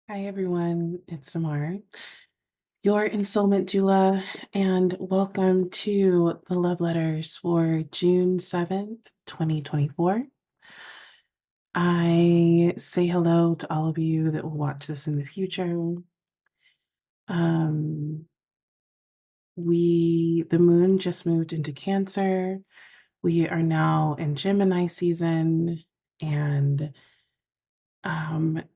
Hi everyone, it's Samar, your Ensoulment Doula, and welcome to the love letters for June 7th, 2024. I say hello to all of you that will watch this in the future. Um, the moon just moved into Cancer. We are now in Gemini season, and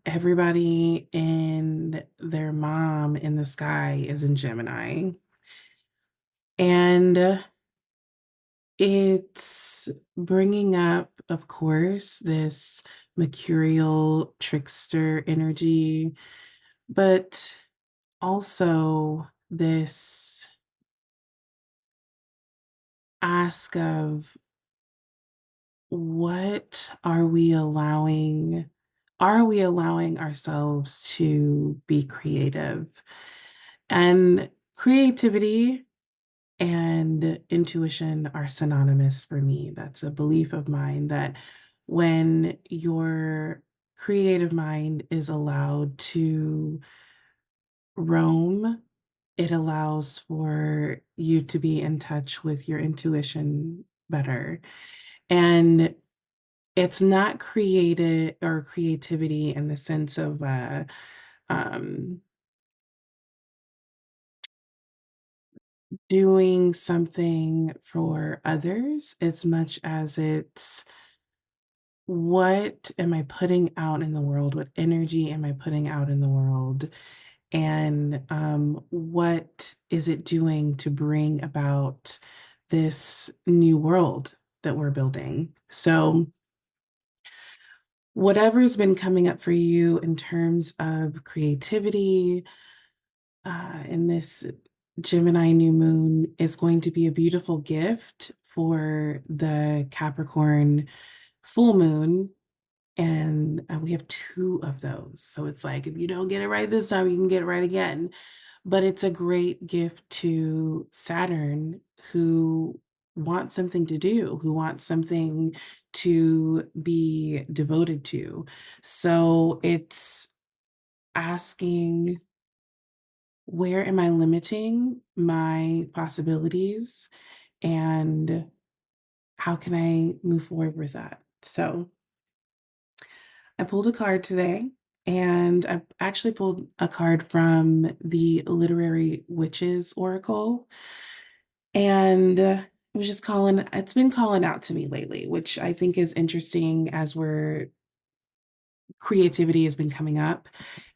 everybody and their mom in the sky is in Gemini. And it's bringing up, of course, this mercurial trickster energy, but also this ask of what are we allowing? Are we allowing ourselves to be creative? And creativity and intuition are synonymous for me. That's a belief of mine that when your creative mind is allowed to roam, it allows for you to be in touch with your intuition better. And it's not created or creativity in the sense of um, doing something for others as much as it's what am I putting out in the world? What energy am I putting out in the world? And what is it doing to bring about this new world that we're building? So, whatever's been coming up for you in terms of creativity in this Gemini new moon is going to be a beautiful gift for the Capricorn full moon. And we have two of those. So it's like, if you don't get it right this time, you can get it right again. But it's a great gift to Saturn, who wants something to do, who wants something to be devoted to. So it's asking, where am I limiting my possibilities? And how can I move forward with that? So I pulled a card today, and I actually pulled a card from the Literary Witches Oracle. And it was just it's been calling out to me lately, which I think is interesting as creativity has been coming up.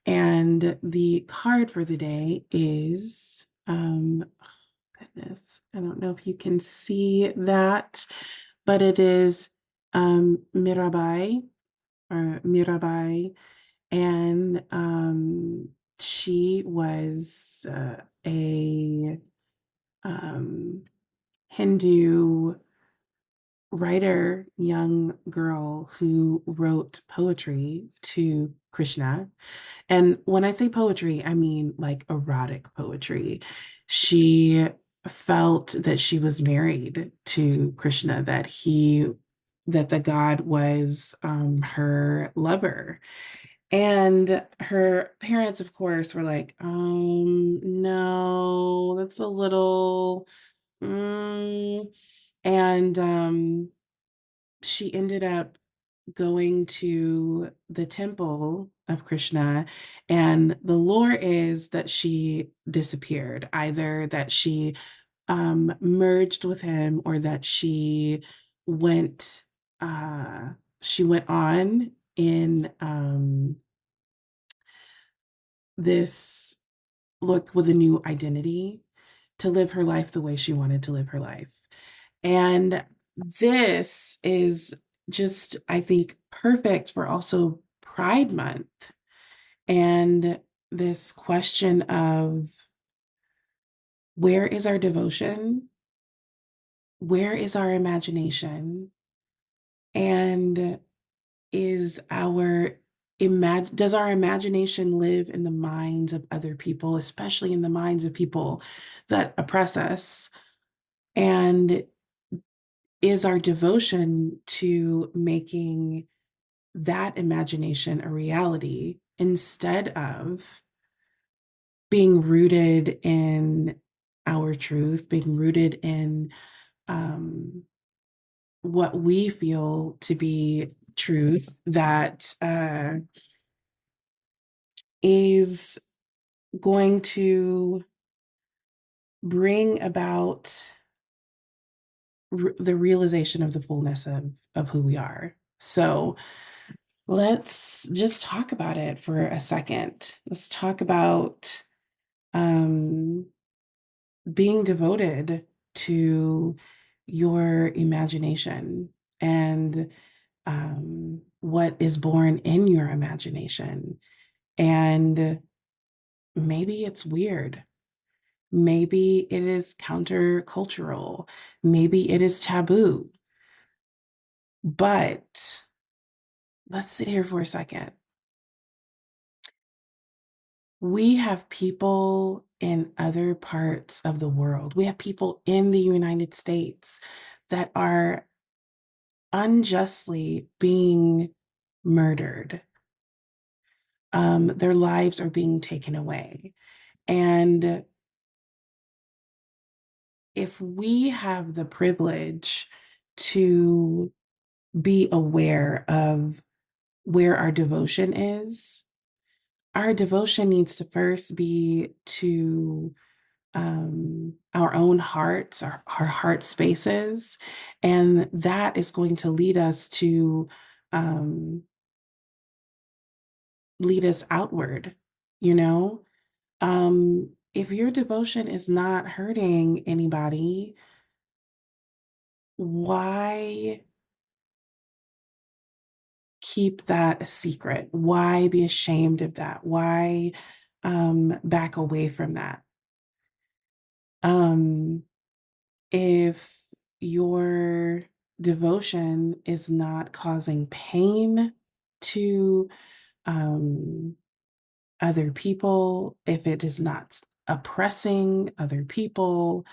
And the card for the day is, goodness, I don't know if you can see that, but it is Mirabai or Mirabai. And she was a um, Hindu writer, young girl who wrote poetry to Krishna. And when I say poetry, I mean like erotic poetry. She felt that she was married to Krishna, that the god was her lover. And her parents, of course, were like, no, that's a little, mm. And she ended up going to the temple of Krishna, and the lore is that she disappeared, either that she merged with him or that went she went on in this look with a new identity to live her life the way she wanted to live her life. And this is just, I think, perfect for also Pride Month and this question of, where is our devotion? Where is our imagination? And is does our imagination live in the minds of other people, especially in the minds of people that oppress us? And is our devotion to making that imagination a reality instead of being rooted in our truth, being rooted in um, what we feel to be truth that is going to bring about the realization of the fullness of who we are. So let's just talk about it for a second. Let's talk about um, being devoted to your imagination and what is born in your imagination. And maybe it's weird. Maybe it is countercultural. Maybe it is taboo. But let's sit here for a second. We have people in other parts of the world. We have people in the United States that are unjustly being murdered. Their lives are being taken away. And if we have the privilege to be aware of where our devotion is, our devotion needs to first be to our own hearts, our heart spaces. And that is going to um, lead us outward, you know? If your devotion is not hurting anybody, why keep that a secret? Why be ashamed of that? Why back away from that? Um, if your devotion is not causing pain to um, other people, if it is not oppressing other people,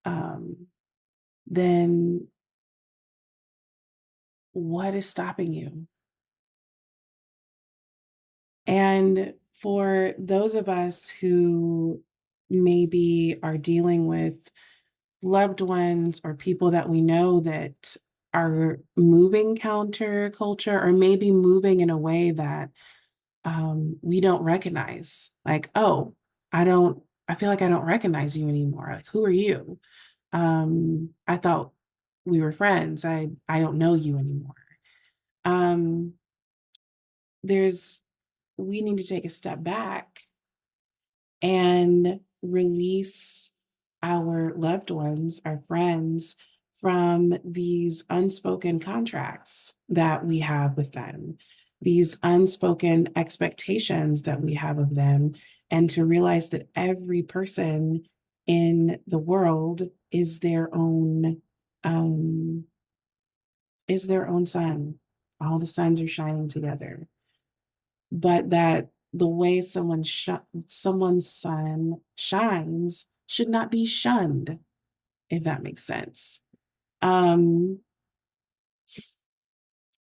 um, then what is stopping you? And for those of us who maybe are dealing with loved ones or people that we know that are moving counter culture or maybe moving in a way that we don't recognize, like, oh, I feel like I don't recognize you anymore. Like, who are you? I thought we were friends. I don't know you anymore. Um, there's we need to take a step back and release our loved ones, our friends, from these unspoken contracts that we have with them, these unspoken expectations that we have of them, and to realize that every person in the world um, is their own sun. All the suns are shining together, but that the way someone's sun shines should not be shunned, if that makes sense. Um,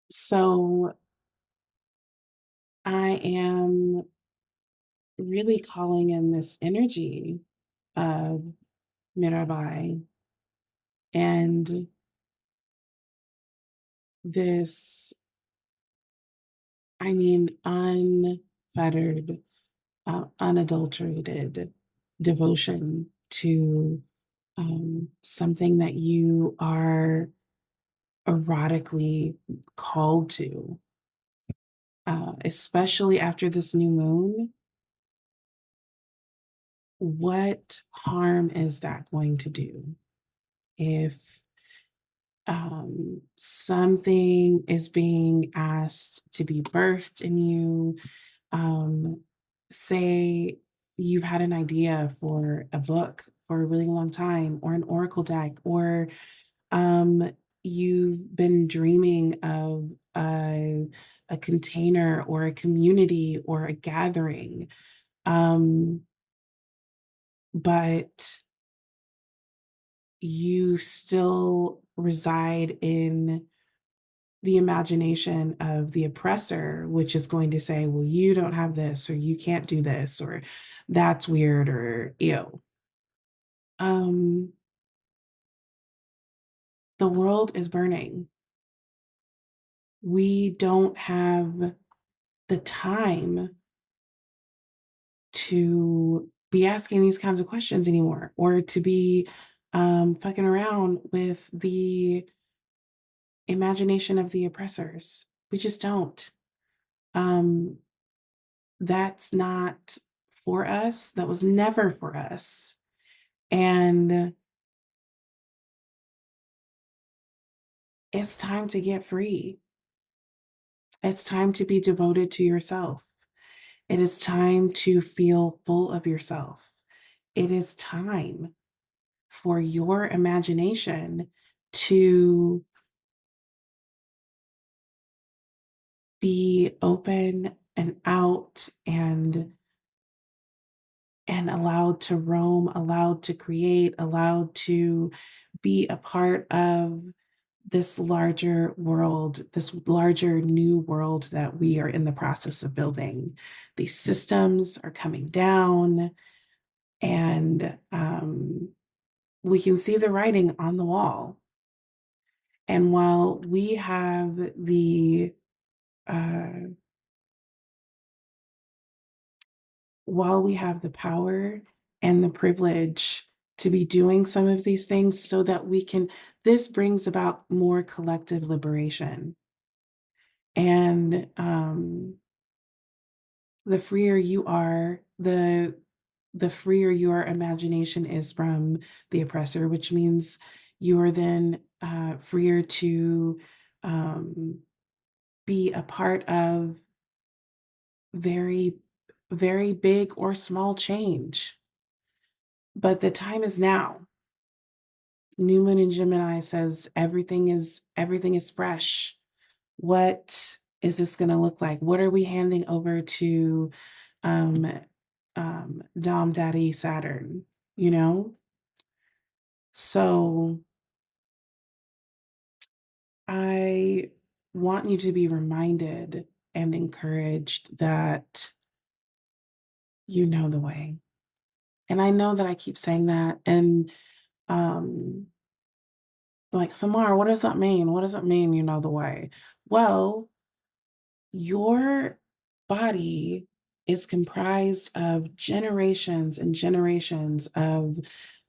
so I am really calling in this energy of Mirabai and this, unfettered, unadulterated devotion to something that you are erotically called to, especially after this new moon. What harm is that going to do if something is being asked to be birthed in you? Um, say you've had an idea for a book for a really long time, or an oracle deck, or um, you've been dreaming of a container or a community or a gathering, um, but you still reside in the imagination of the oppressor, which is going to say, well, you don't have this, or you can't do this, or that's weird, or ew. Um, the world is burning. We don't have the time to be asking these kinds of questions anymore, or to be fucking around with the imagination of the oppressors. We just don't. Um, that's not for us. That was never for us. And it's time to get free. It's time to be devoted to yourself. It is time to feel full of yourself. It is time for your imagination to be open and out and allowed to roam, allowed to create, allowed to be a part of this larger world, this larger new world that we are in the process of building. These systems are coming down, and we can see the writing on the wall. And uh, while we have the power and the privilege to be doing some of these things, so that this brings about more collective liberation. And the freer you are, the freer your imagination is from the oppressor, which means you are then freer to um, be a part of very, very big or small change. But the time is now. New moon in Gemini says everything is fresh. What is this going to look like? What are we handing over to um, Dom Daddy Saturn? You know? So I want you to be reminded and encouraged that you know the way. And I know that I keep saying that. And um, like, Thamar, what does that mean? What does it mean you know the way? Well, your body is comprised of generations and generations of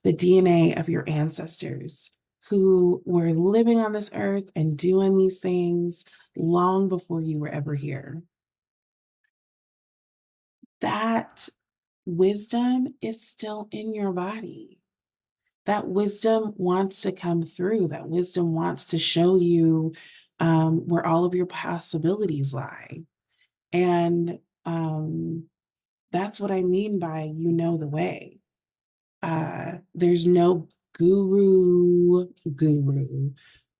the DNA of your ancestors who were living on this earth and doing these things long before you were ever here. That wisdom is still in your body. That wisdom wants to come through. That wisdom wants to show you where all of your possibilities lie. And that's what I mean by you know the way. There's no guru,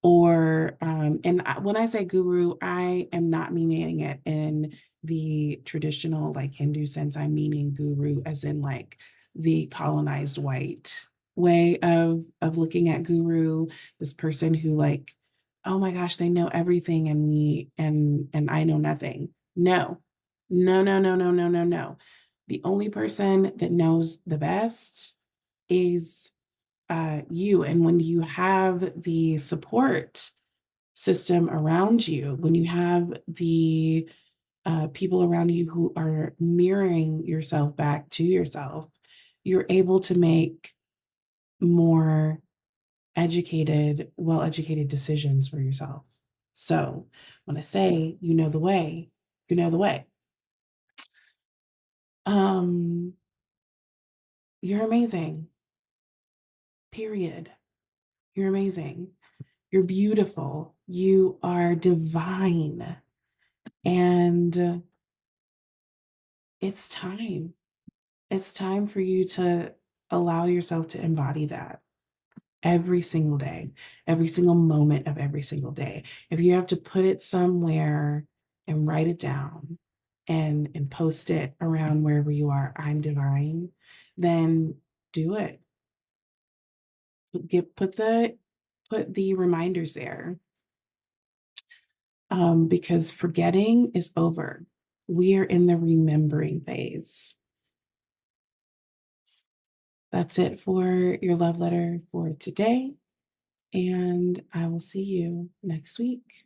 or when I say guru, I am not meaning it in the traditional like Hindu sense. I'm meaning guru as in like the colonized white way of looking at guru, this person who like, oh my gosh, they know everything and and I know nothing. No, no, no, no, no, no, no, no. The only person that knows the best is you. And when you have the support system around you, when you have the people around you who are mirroring yourself back to yourself, you're able to make more educated, well educated decisions for yourself. So when I say you know the way, you know the way. Um, you're amazing. Period. You're amazing. You're beautiful. You are divine. And it's time. It's time for you to allow yourself to embody that every single day, every single moment of every single day. If you have to put it somewhere and write it down and post it around wherever you are, I'm divine, then do it. Put the reminders there. because forgetting is over. We are in the remembering phase. That's it for your love letter for today, and I will see you next week.